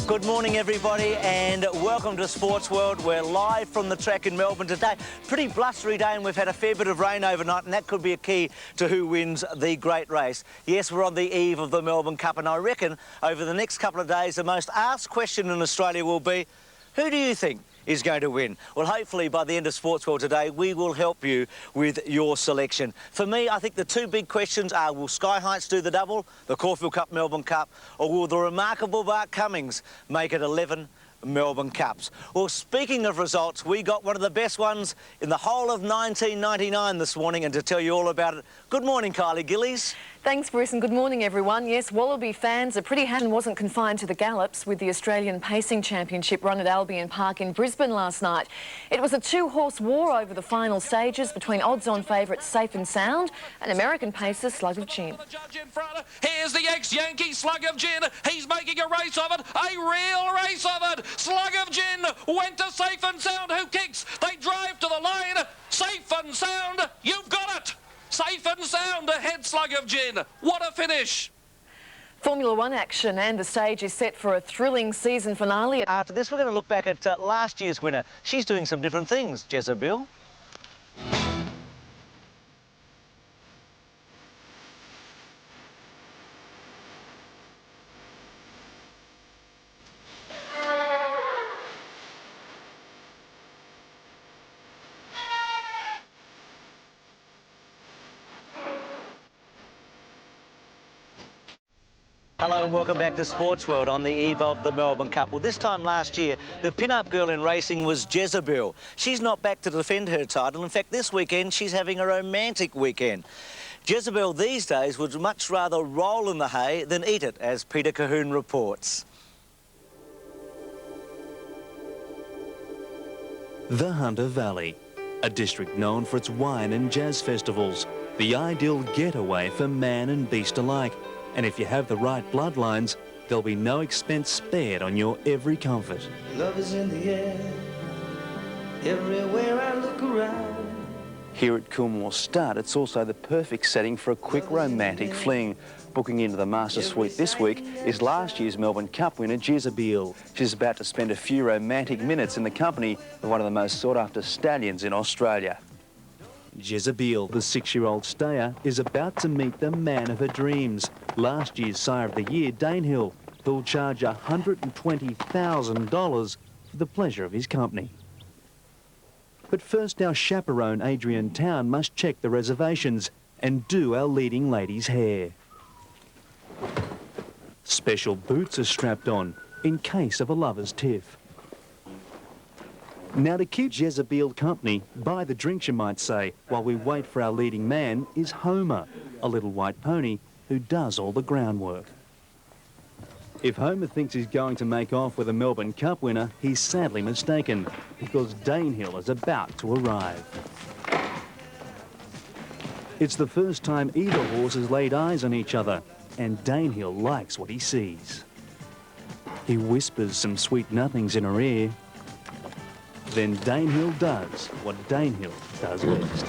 Good morning, everybody, and welcome to Sports World. We're live from the track in Melbourne today. Pretty blustery day, and we've had a fair bit of rain overnight, and that could be a key to who wins the great race. Yes, we're on the eve of the Melbourne Cup, and I reckon over the next couple of days, the most asked question in Australia will be, who do you think is going to win? Well, hopefully by the end of Sports World today, we will help you with your selection. For me, I think the two big questions are, will Sky Heights do the double, the Caulfield Cup, Melbourne Cup, or will the remarkable Bart Cummings make it 11 Melbourne Cups? Well, speaking of results, we got one of the best ones in the whole of 1999 this morning, and to tell you all about it, good morning, Kylie Gillies. Thanks, Bruce, and good morning, everyone. Yes, Wallaby fans are pretty happy and wasn't confined to the gallops with the Australian Pacing Championship run at Albion Park in Brisbane last night. It was a two-horse war over the final stages between odds-on favourites Safe and Sound and American pacer Slug of Gin. Here's the ex-Yankee Slug of Gin. He's making a race of it, a real race of it. Slug of Gin went to Safe and Sound, who kicks. They drive to the line. Safe and Sound, you've got it. Safe and Sound ahead, Slug of Gin. What a finish. Formula One action, and the stage is set for a thrilling season finale. After this, we're going to look back at last year's winner. She's doing some different things, Jezebel. Hello and welcome back to Sports World on the eve of the Melbourne Cup. Well, this time last year, the pin-up girl in racing was Jezebel. She's not back to defend her title. In fact, this weekend, she's having a romantic weekend. Jezebel these days would much rather roll in the hay than eat it, as Peter Cahoon reports. The Hunter Valley, a district known for its wine and jazz festivals, the ideal getaway for man and beast alike. And if you have the right bloodlines, there'll be no expense spared on your every comfort. Love is in the air, everywhere I look around. Here at Coolmore Stud, it's also the perfect setting for a quick romantic fling. Booking into the Master Suite this week is last year's Melbourne Cup winner, Jezebel. She's about to spend a few romantic minutes in the company of one of the most sought-after stallions in Australia. Jezebel, the 6-year-old stayer, is about to meet the man of her dreams. Last year's Sire of the Year, Danehill, who'll charge $120,000 for the pleasure of his company. But first, our chaperone, Adrian Town, must check the reservations and do our leading lady's hair. Special boots are strapped on in case of a lover's tiff. Now, to keep Jezebel company, buy the drinks, you might say, while we wait for our leading man, is Homer, a little white pony who does all the groundwork. If Homer thinks he's going to make off with a Melbourne Cup winner, he's sadly mistaken, because Danehill is about to arrive. It's the first time either horse has laid eyes on each other, and Danehill likes what he sees. He whispers some sweet nothings in her ear. Then Danehill does what Danehill does best.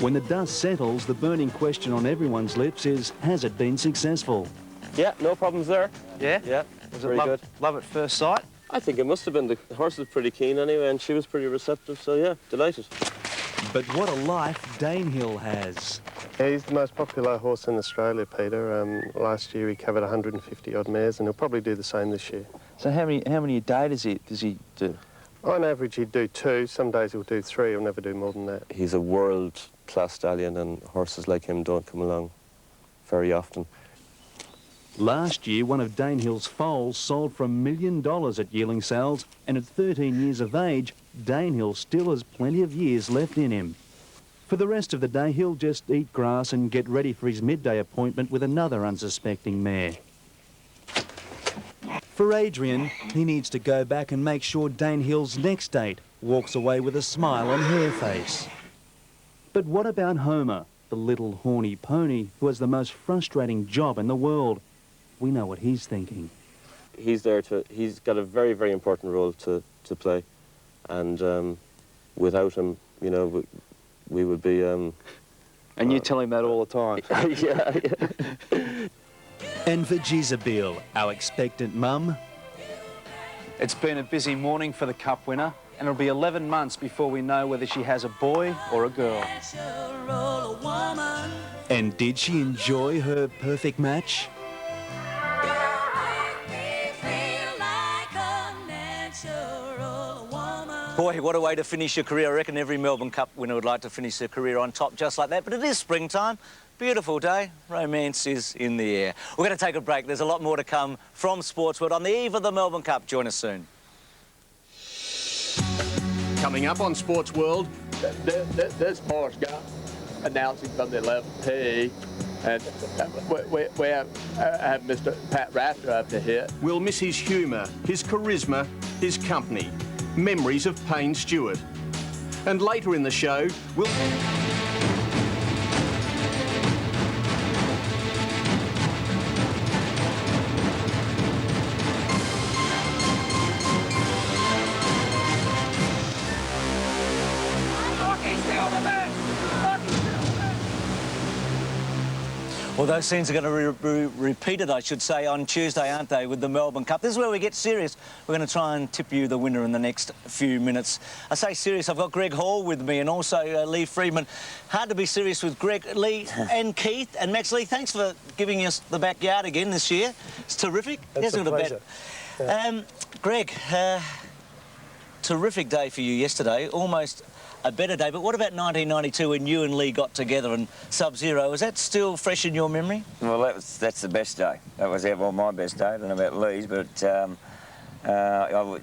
When the dust settles, the burning question on everyone's lips is, has it been successful? Yeah, no problems there. Yeah? Yeah, Was very it good. love at first sight? I think it must have been. The horse was pretty keen anyway, and she was pretty receptive, so yeah, delighted. But what a life Danehill has. Yeah, he's the most popular horse in Australia, Peter. Last year he covered 150 odd mares, and he'll probably do the same this year. So how many a day does he do? On average he'd do 2, some days he'll do 3, he'll never do more than that. He's a world-class stallion, and horses like him don't come along very often. Last year, one of Danehill's foals sold for $1 million at yearling sales, and at 13 years of age, Danehill still has plenty of years left in him. For the rest of the day, he'll just eat grass and get ready for his midday appointment with another unsuspecting mare. For Adrian, he needs to go back and make sure Danehill's next date walks away with a smile on her face. But what about Homer, the little horny pony who has the most frustrating job in the world? We know what he's thinking. He's got a very, very important role to play, and without him, you know, we would be... And you tell him that all the time. yeah. And for Jezebel, our expectant mum, It's been a busy morning for the Cup winner, and it'll be 11 months before we know whether she has a boy or a girl. and did she enjoy her perfect match? Boy, what a way to finish your career. I reckon every Melbourne Cup winner would like to finish their career on top just like that. But it is springtime. Beautiful day. Romance is in the air. We're going to take a break. There's a lot more to come from Sportsworld on the eve of the Melbourne Cup. Join us soon. Coming up on Sportsworld, This horse got announcing from the 11th tee, and we have Mr. Pat Rafter up to hit. we'll miss his humour, his charisma, his company. Memories of Payne Stewart. And later in the show, we'll... Well, those scenes are going to be repeated, I should say, on Tuesday, aren't they, with the Melbourne Cup. This is where we get serious. We're going to try and tip you the winner in the next few minutes. I say serious, I've got Greg Hall with me and also Lee Freedman. Hard to be serious with Greg, Lee and Keith. And Max, Lee, thanks for giving us the backyard again this year. It's terrific. That's a pleasure. Yeah. Greg, terrific day for you yesterday. Almost a better day, but what about 1992 when you and Lee got together in Sub-Zero? Is that still fresh in your memory? Well, that's the best day. That was my best day. I don't know about Lee's, but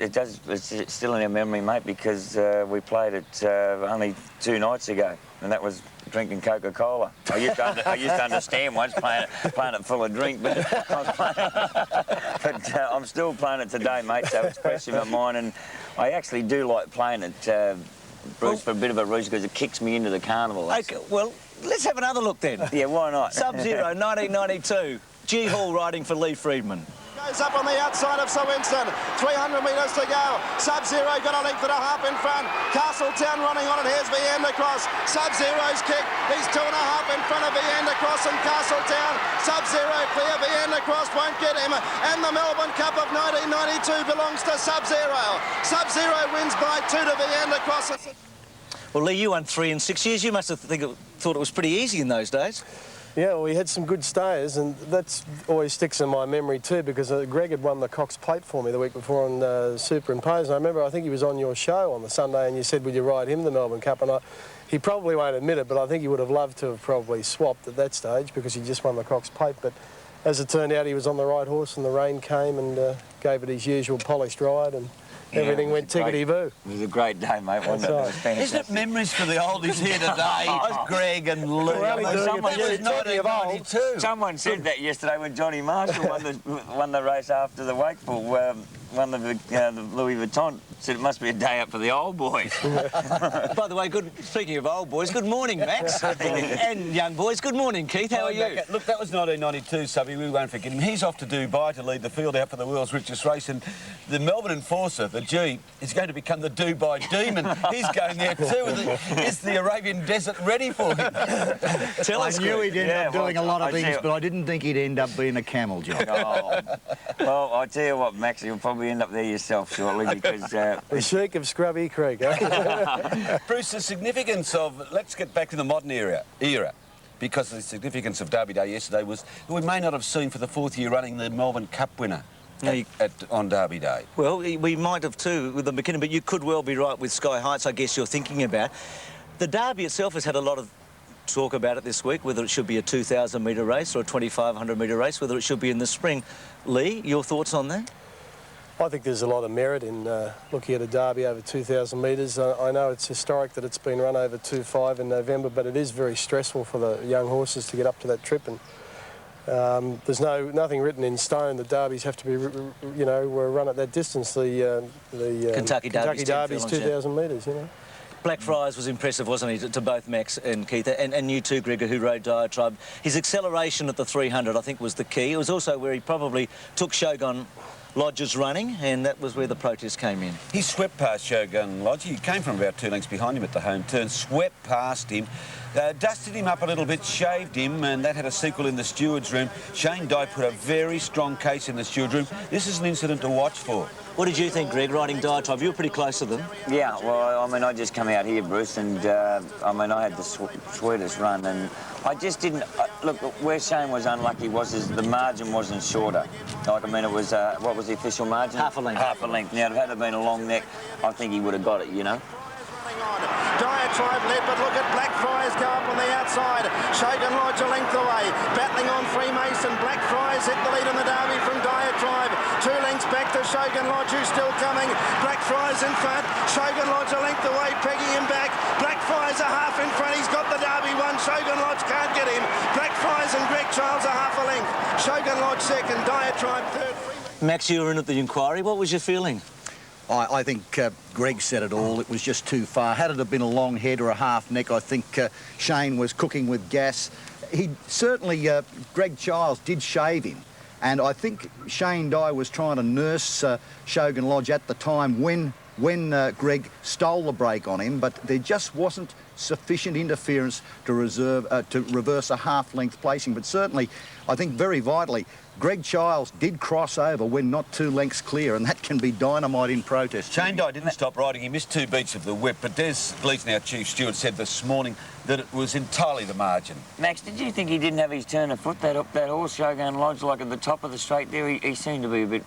it's still in our memory, mate, because we played it only 2 nights ago, and that was drinking Coca-Cola. I used to understand once playing it full of drink, but I'm still playing it today, mate. So it's fresh in my mind, and I actually do like playing it. Bruce, for a bit of a reason, because it kicks me into the carnival. Okay, well, let's have another look then. Yeah, why not? Sub-Zero, 1992. G. Hall riding for Lee Freedman. Goes up on the outside of Sir Winston. 300 metres to go. Sub-Zero got a length and a half in front. Castletown running on it. Here's Viandacross. Sub-Zero's kick. He's 2.5 in front of Viandacross and Castletown. Sub-Zero clear. Viandacross won't get him. And the Melbourne Cup of 1992 belongs to Sub-Zero. Sub-Zero wins by 2 to Viandacross. Well, Lee, you won 3 in 6 years. You must have thought it was pretty easy in those days. Yeah, well, we had some good stayers, and that always sticks in my memory too, because Greg had won the Cox Plate for me the week before on Superimpose, and I remember, I think he was on your show on the Sunday, and you said, would you ride him the Melbourne Cup? And he probably won't admit it, but I think he would have loved to have probably swapped at that stage, because he just won the Cox Plate. But as it turned out, he was on the right horse, and the rain came and gave it his usual polished ride, and everything went tickety-boo. It was a great day, mate, wasn't it? It was fantastic. Isn't it memories for the oldies here today? Greg and Lee. Someone said that yesterday when Johnny Marshall won the race after the Wakeful, won the Louis Vuitton. Said it must be a day up for the old boys. By the way, speaking of old boys, good morning, Max. And young boys, good morning, Keith. How are you? Look, that was 1992, Subby. We won't forget him. He's off to Dubai to lead the field out for the world's richest race, and the Melbourne Enforcer, the G, is going to become the Dubai Demon. He's going there too. Is the Arabian Desert ready for him? Tell us, I knew he'd end up doing a lot of things, but I didn't think he'd end up being a camel jockey. Oh. Well, I tell you what, Max, you'll probably end up there yourself shortly, because... the Sheik of Scrubby Creek, eh? Bruce, the significance of... Let's get back to the modern era, because the significance of Derby Day yesterday was we may not have seen for the 4th year running the Melbourne Cup winner on Derby Day. Well, we might have too with the McKinnon, but you could well be right with Sky Heights, I guess you're thinking about. The Derby itself has had a lot of talk about it this week, whether it should be a 2,000-metre race or a 2,500-metre race, whether it should be in the spring. Lee, your thoughts on that? I think there's a lot of merit in looking at a derby over 2,000 metres. I know it's historic that it's been run over 2.5 in November, but it is very stressful for the young horses to get up to that trip. And there's nothing written in stone that derbies have to be, run at that distance. The Kentucky Derby's 2,000 metres, Blackfriars was impressive, wasn't he, to both Max and Keith, and you too, Gregor, who rode Diatribe. His acceleration at the 300, I think, was the key. It was also where he probably took Shogun Lodge is running, and that was where the protest came in. He swept past Shogun Lodge. He came from about 2 lengths behind him at the home turn, swept past him, dusted him up a little bit, shaved him, and that had a sequel in the steward's room. Shane Dye put a very strong case in the steward's room. This is an incident to watch for. What did you think, Greg, riding Diatribe? You were pretty close to them. Yeah, well, I mean, I just come out here, Bruce, and I mean, I had the sweetest run, and I just didn't... look, where Shane was unlucky was the margin wasn't shorter. Like, I mean, it was, what was the official margin? Half a length. Half a length. Now, had it been a long neck, I think he would have got it, you know. Diatribe led, but look at Blackfriars go up on the outside. Shogun Lodge a length away. Battling on Freemason. Blackfriars hit the lead in the derby from Diatribe. 2 lengths back to Shogun Lodge, who's still coming. Blackfriars in front. Shogun Lodge a length away, pegging him back. Blackfriars a half in front. He's got the derby won. Shogun Lodge can't get him. Blackfriars and Greg Childs a half a length. Shogun Lodge second. Diatribe third. Max, you were in at the inquiry. What was your feeling? I think Greg said it all. It was just too far. Had it have been a long head or a half neck, I think Shane was cooking with gas. He certainly, Greg Childs did shave him. And I think Shane Dye was trying to nurse Shogun Lodge at the time when Greg stole the break on him, but there just wasn't sufficient interference to reverse a half-length placing. But certainly, I think very vitally, Greg Childs did cross over when not 2 lengths clear, and that can be dynamite in protest. Shane Dye didn't stop riding. He missed 2 beats of the whip, but Des Gleason, our chief steward, said this morning that it was entirely the margin. Max, did you think he didn't have his turn of foot, that horse, Shogun Lodge, like at the top of the straight there? He seemed to be a bit...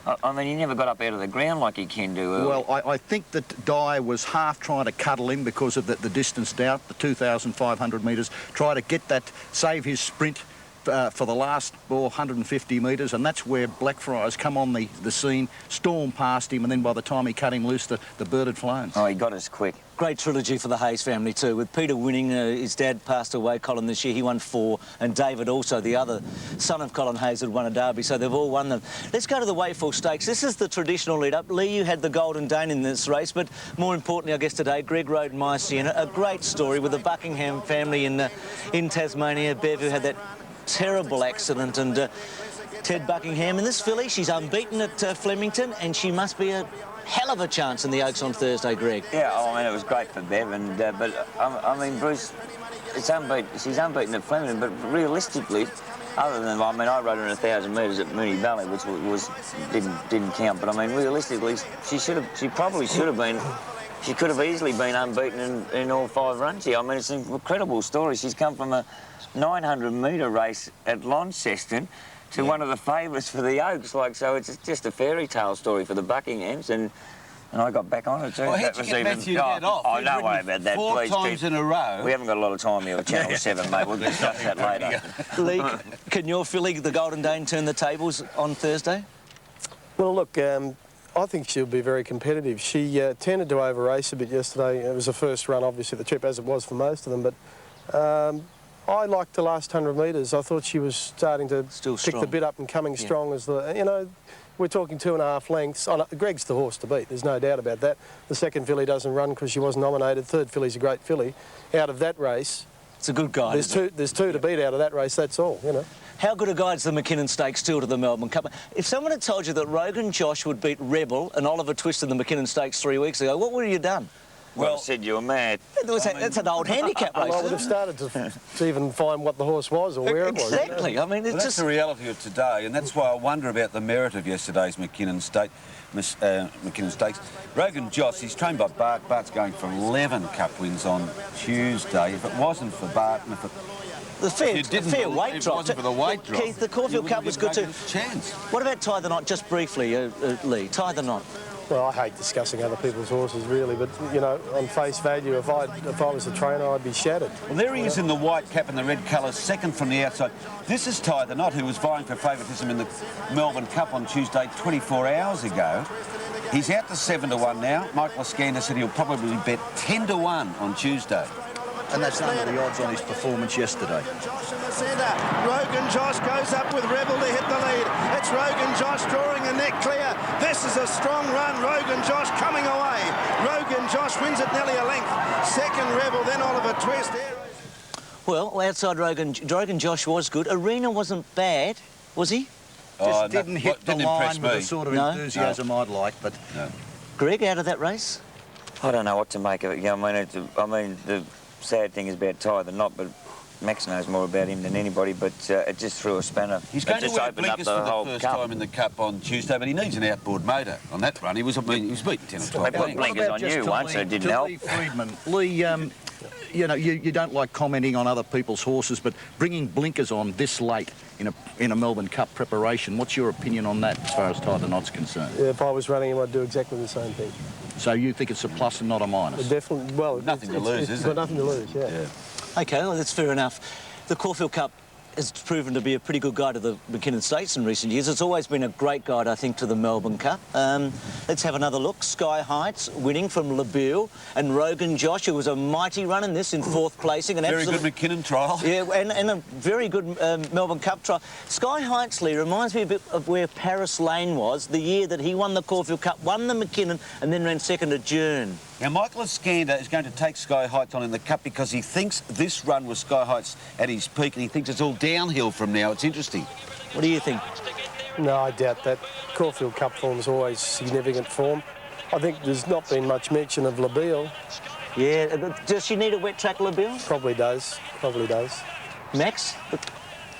I mean, he never got up out of the ground like he can do early. Well, I think that Dye was half trying to cuddle him because of the distance down, the 2,500 metres, try to get that, save his sprint for the last 150 metres, and that's where Blackfriars come on the scene, storm past him, and then by the time he cut him loose, the bird had flown. Oh, he got us quick. Great trilogy for the Hayes family too, with Peter winning. His dad passed away, Colin, this year. He won 4, and David also, the other son of Colin Hayes, had won a derby, so they've all won them. Let's go to the Wakeful Stakes. This is the traditional lead-up. Lee, you had the Golden Dane in this race, but more importantly, I guess today, Greg rode My Sienna. A great story with the Buckingham family in Tasmania. Bev, who had that terrible accident, and Ted Buckingham. And this filly, she's unbeaten at Flemington, and she must be a hell of a chance in the Oaks on Thursday, Greg. Yeah, I mean, it was great for Bev, and but I mean, Bruce, she's unbeaten at Flemington, but realistically, other than, I mean, I rode her in 1,000 metres at Moonee Valley, which didn't count, but I mean, realistically, she probably should have been. She could have easily been unbeaten in all 5 runs here. I mean, it's an incredible story. She's come from a 900-metre race at Launceston to one of the favourites for the Oaks. Like, so it's just a fairy tale story for the Buckinghams, and I got back on it too. Well, that was even... Matthew off? Oh, no way about that, 4 please. 4 times in a row. We haven't got a lot of time here at Channel 7, mate. We'll discuss that later. Lee, can your filly, the Golden Dane, turn the tables on Thursday? Well, look, I think she'll be very competitive. She tended to over-race a bit yesterday. It was the first run, obviously, the trip, as it was for most of them, but I liked the last 100 metres. I thought she was starting to pick the bit up and coming strong as the, you know, we're talking 2.5 lengths. Oh, no, Greg's the horse to beat, there's no doubt about that. The second filly doesn't run because she wasn't nominated. Third filly's a great filly. Out of that race... It's a good guide. There's two to beat out of that race, that's all, you know. How good a guide's the McKinnon Stakes still to the Melbourne Cup? If someone had told you that Rogan Josh would beat Rebel and Oliver Twist in the McKinnon Stakes 3 weeks ago, what would you have done? Well, I said you were mad. That's an old handicap race. Well, I would have started to even find what the horse was or where it was. Exactly. I mean, it's that's the reality of today, and that's why I wonder about the merit of yesterday's McKinnon Stakes. Rogan Joss, he's trained by Bart. Bart's going for 11 Cup wins on Tuesday. If it wasn't for Bart, and if it... The fair weight drop. Wasn't for the weight drop. Keith, the Caulfield Cup was good too. Chance. What about Tie the Knot, just briefly, Lee? Tie the Knot. Well, I hate discussing other people's horses, really, but, you know, on face value, if I was a trainer, I'd be shattered. Well, there he is in the white cap and the red colours, second from the outside. This is Tie the Knot, who was vying for favouritism in the Melbourne Cup on Tuesday 24 hours ago. He's out to 7-1 now. Michael Iskander said he'll probably bet 10-1 on Tuesday. And that's under the odds on his performance yesterday. Josh in the centre. Rogan Josh goes up with Rebel to hit the lead. It's Rogan Josh drawing a neck clear. This is a strong run. Rogan Josh coming away. Rogan Josh wins it nearly a length. Second Rebel, then Oliver Twist. Well, outside Rogan Josh was good. Arena wasn't bad, was he? Just didn't hit the line with the sort of No? enthusiasm I'd like, but... No. Greg, out of that race? I don't know what to make of it. Yeah, I mean, the sad thing is about Ty the Knot, but Max knows more about him than anybody, but it just threw a spanner. He's going to just wear opened up blinkers the for the whole first cup. time in the Cup on Tuesday, but he needs an outboard motor on that run. He was beaten 10 or 12 They put lengths. blinkers on you once, so it didn't help. Lee Friedman. Lee, you know, you don't like commenting on other people's horses, but bringing blinkers on this late in a Melbourne Cup preparation, what's your opinion on that as far as Ty the Knot's concerned? Yeah, if I was running him, I'd do exactly the same thing. So you think it's a plus and not a minus? Definitely. Well, nothing to lose, is it? it? Got nothing to lose. Yeah. OK, well, that's fair enough. The Caulfield Cup has proven to be a pretty good guide to the McKinnon Stakes in recent years. It's always been a great guide, I think, to the Melbourne Cup. Let's have another look. Sky Heights winning from LaBille, and Rogan Josh, who was a mighty run in this, in 4th placing. Very good McKinnon trial. Yeah, and a very good Melbourne Cup trial. Sky Heights, Lee, reminds me a bit of where Paris Lane was the year that he won the Caulfield Cup, won the McKinnon, and then ran second at June. Now, Michael Iskander is going to take Sky Heights on in the Cup because he thinks this run was Sky Heights at his peak, and he thinks it's all downhill from now. It's interesting. What do you think? No, I doubt that. Caulfield Cup form is always significant form. I think there's not been much mention of LaBille. Yeah, does she need a wet track, LaBille? Probably does. Probably does. Max?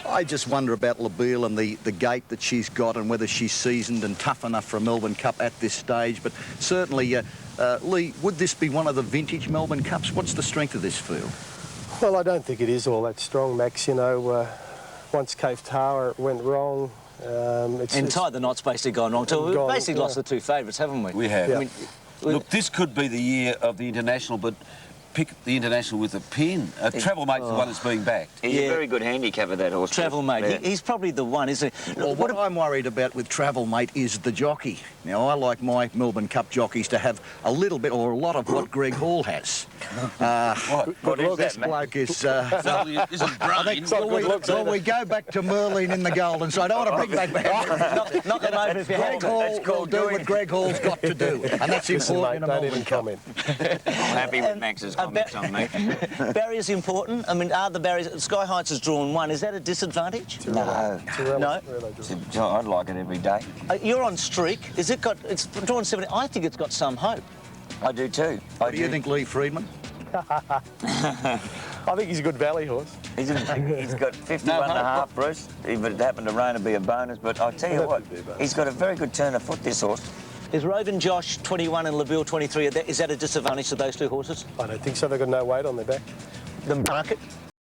I just wonder about LaBille and the gait that she's got and whether she's seasoned and tough enough for a Melbourne Cup at this stage. But certainly, Lee, would this be one of the vintage Melbourne Cups? What's the strength of this field? Well, I don't think it is all that strong, Max. You know, once Cave Tower it went wrong. And Ty the Knot's basically gone wrong too. We've basically lost the two favourites, haven't we? We have. Yeah. I mean, look, this could be the year of the International, but pick the International with a pin. Travel Mate's the one that's being backed. He's a very good handicapper, that horse. Travel Mate, Yeah. he's probably the one, isn't he? Well, what I'm worried about with Travel Mate is the jockey. Now, I like my Melbourne Cup jockeys to have a little bit or a lot of what Greg Hall has. What is This that, mate? bloke is... Isn't brain. Well, we go back to Merlin in the Golden, so I don't want to bring back Knock them over if you have Greg to. Hall will do what Greg Hall's got to do, and that's Listen, mate, important in a don't Melbourne even Cup. comment. I'm happy with Max's comments on me. Barriers important? I mean, are the barriers... Sky Heights has drawn one. Is that a disadvantage? No. No? I'd like it every day. You're on streak. Is it got... It's drawn 70. I think it's got some hope. I do too. What do you think, Lee Friedman? I think he's a good valley horse. He's got 51 and a half, Bruce. If it happened to rain, it'd be a bonus. But I tell you what, he's got a very good turn of foot, this horse. Is Rogan Josh 21 and LaBille 23? Is that a disadvantage to those two horses? I don't think so. They've got no weight on their back. The market?